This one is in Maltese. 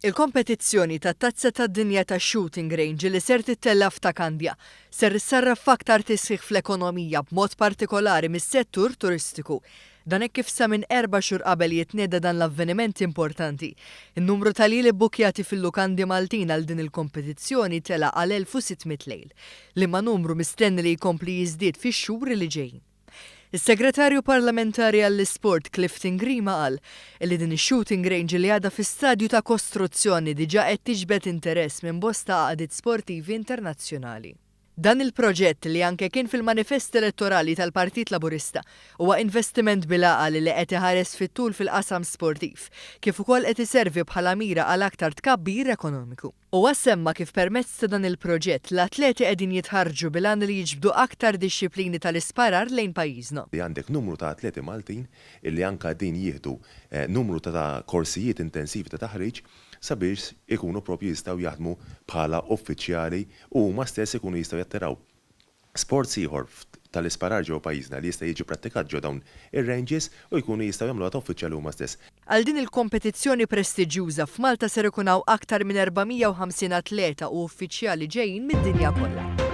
Il-kompetizzjoni tat-tazza tad-dinja tax-shooting range li ser tittellaf ta' Kandja ser issarraf f'aktar tisħiħ fl-ekonomija b'mod partikolari mis-settur turistiku. Dan hekk kif sa minn 4 xhur qabel jitnieda dan l-avveniment importanti. In-numru tal-ili bbukjati fil-lukandi Maltin għal din il-kompetizzjoni tela għal 1600 lejl, li ma' numru mistenni li jkompli jiżdied fix-xhur li ġejjin. Is-Segretarju Parlamentari għall-Isport Clifton Grima qal li din ix-shooting range li għadha fi stadju ta' kostruzzjoni diġà qed tiġbed interess minn bosta għaqdiet sportivi internazzjonali. Dan il-proġett li anke kien fil-manifest elettorali tal-Partit Laburista huwa investiment bil-għaqal li qed iħares fit-tul fil-qasam sportiv, kif ukoll qed iservi bħala mira għal aktar tkabbir ekonomiku. Huwa semma kif permezz ta' dan il-proġett l-atleti qegħdin jitħarġu bil-għan li jiġbdu aktar dixxiplini tal-isparar lejn pajjiżna. Li għandek numru ta' atleti Maltin illi anka din jieħdu numru ta' korsijiet intensivi ta' taħriġ sabiex ikunu propju jistgħu jaħdmu bħala uffiċjali u huma stess ikunu jistgħu jattiraw sports ieħor tal-isparar ġew pajjiżna li jista' jiġi prattikat ġew dawn ir-ranges u jkunu jistgħu jagħmluha ta' uffiċjali huma stess. Għal din il-kompetizzjoni prestiġjuża f'Malta ser ikun hawn aktar minn 450 atleta u uffiċjali ġejjin mid-dinja kollha.